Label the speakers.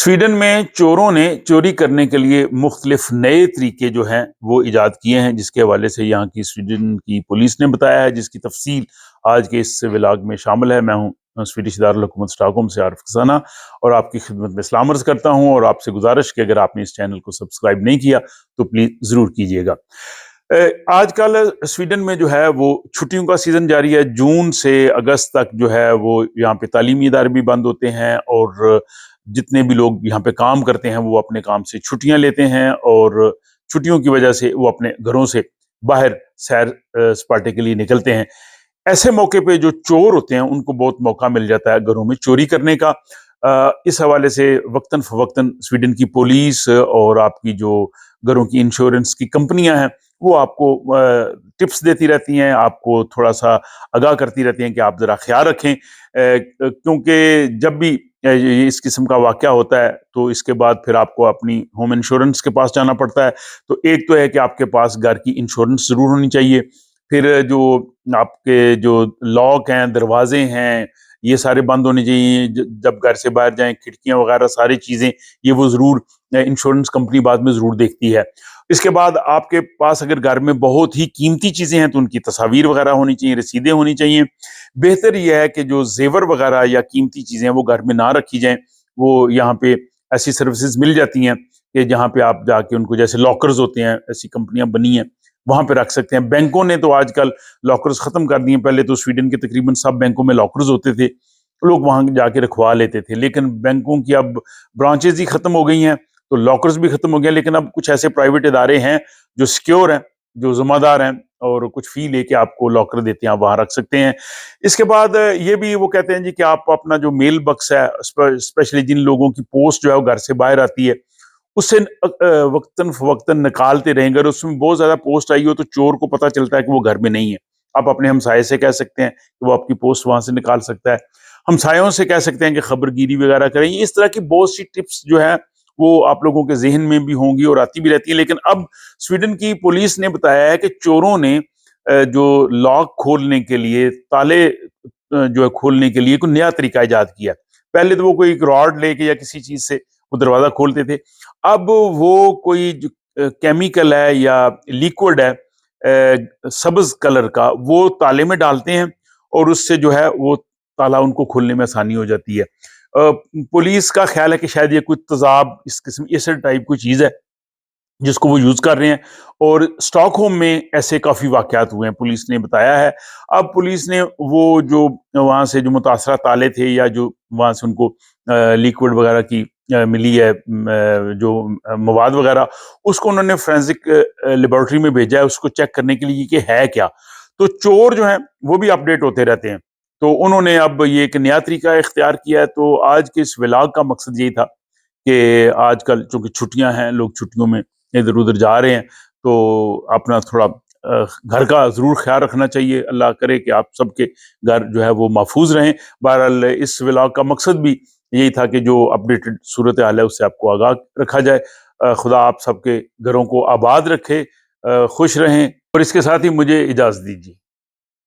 Speaker 1: Sweden में चोरों ने चोरी करने के लिए मुख्तलिफ नए तरीके जो हैं वो इजाद किए हैं, जिसके हवाले से यहाँ की स्वीडन की पुलिस ने बताया है, जिसकी तफसील आज के इस व्लॉग में शामिल है। मैं हूँ स्वीडिश दारुल हुकूमत स्टॉकहोम से आरिफ खजाना और आपकी खिदमत में सलाम अर्ज़ करता हूँ और आपसे गुजारिश कि अगर आपने इस चैनल को सब्सक्राइब नहीं किया तो प्लीज़ ज़रूर कीजिएगा। आजकल स्वीडन में जो है वो छुट्टियों का सीज़न जारी है। जून से अगस्त तक जो है वो यहाँ पे तालीमी इदारे भी बंद होते हैं और जितने भी लोग यहाँ पे काम करते हैं वो अपने काम से छुट्टियां लेते हैं और छुट्टियों की वजह से वो अपने घरों से बाहर सैर सपाटे के लिए निकलते हैं। ऐसे मौके पे जो चोर होते हैं उनको बहुत मौका मिल जाता है घरों में चोरी करने का। इस हवाले से वक्तन फवक्तन स्वीडन की पुलिस और आपकी जो घरों की इंश्योरेंस की कंपनियां हैं वो आपको टिप्स देती रहती हैं, आपको थोड़ा सा आगाह करती रहती हैं कि आप जरा ख्याल रखें, क्योंकि जब भी ये इस किस्म का वाकया होता है तो इसके बाद फिर आपको अपनी होम इंश्योरेंस के पास जाना पड़ता है। तो एक तो है कि आपके पास घर की इंश्योरेंस जरूर होनी चाहिए, फिर जो आपके जो लॉक हैं, दरवाजे हैं, ये सारे बंद होने चाहिए। जब घर से बाहर जाएं, खिड़कियां वगैरह सारी चीजें ये वो जरूर इंश्योरेंस कंपनी बाद में जरूर देखती है। इसके बाद आपके पास अगर घर में बहुत ही कीमती चीजें हैं तो उनकी तस्वीर वगैरह होनी चाहिए, रसीदें होनी चाहिए। बेहतर यह है कि जो जेवर वगैरह या कीमती चीजें हैं वो घर में ना रखी जाएं। वो यहाँ पे ऐसी सर्विसेज मिल जाती हैं कि जहाँ पे आप जाके उनको, जैसे लॉकर्स होते हैं, ऐसी कंपनियां बनी हैं, वहां पे रख सकते हैं। बैंकों ने तो आजकल लॉकर्स खत्म कर दिए। पहले तो स्वीडन के तकरीबन सब बैंकों में लॉकर्स होते थे, लोग वहां जाके रखवा लेते थे, लेकिन बैंकों की अब ब्रांचेज ही खत्म हो गई हैं तो लॉकर्स भी खत्म हो गए। लेकिन अब कुछ ऐसे प्राइवेट इदारे हैं जो सिक्योर हैं, जो जिम्मेदार हैं और कुछ फी लेके आपको लॉकर देते हैं, आप वहां रख सकते हैं। इसके बाद ये भी वो कहते हैं जी कि आप अपना जो मेल बक्स है, स्पेशली जिन लोगों की पोस्ट जो है वो घर से बाहर आती है, उससे वक्तन फवक्तन निकालते रहेंगे। अगर उसमें बहुत ज्यादा पोस्ट आई हो तो चोर को पता चलता है कि वो घर में नहीं है। आप अपने हमसाये से कह सकते हैं कि वो आपकी पोस्ट वहां से निकाल सकता है। हमसायों से कह सकते हैं कि खबरगिरी वगैरह करें। इस तरह की बहुत सी टिप्स जो है वो आप लोगों के जहन में भी होंगी और आती भी रहती है। लेकिन अब स्वीडन की पुलिस ने बताया है कि चोरों ने जो लॉक खोलने के लिए, ताले जो है खोलने के लिए कोई नया तरीका इजाद किया। पहले तो वो कोई एक रॉड लेके या किसी चीज से वो दरवाजा खोलते थे। अब वो कोई केमिकल है या लिक्विड है सब्ज कलर का, वो ताले में डालते हैं और उससे जो है वो ताला उनको खोलने में आसानी हो जाती है। पुलिस का ख्याल है कि शायद ये कोई तेजाब, इस किस्म इस टाइप की चीज है जिसको वो यूज कर रहे हैं और स्टॉकहोम में ऐसे काफी वाकयात हुए हैं, पुलिस ने बताया है। अब पुलिस ने वो जो वहां से जो मुतासरा ताले थे या जो वहां से उनको लिक्विड वगैरह की मिली है, जो मवाद वगैरह, उसको उन्होंने फोरेंसिक लेबोरेटरी में भेजा है उसको चेक करने के लिए कि है क्या। तो चोर जो है वो भी अपडेट होते रहते हैं, तो उन्होंने अब ये एक नया तरीका इख्तियार किया है। तो आज के इस व्लॉग का मकसद यही था कि आजकल चूंकि छुट्टियां हैं, लोग छुट्टियों में इधर उधर जा रहे हैं, तो अपना थोड़ा घर का जरूर ख्याल रखना चाहिए। अल्लाह करे कि आप सबके घर जो है वो महफूज रहें। बहरहाल इस व्लॉग का मकसद भी यही था कि जो अपडेटेड सूरत हाल है उससे आपको आगाह रखा जाए। खुदा आप सबके घरों को आबाद रखे, खुश रहें और इसके साथ ही मुझे इजाजत दीजिए।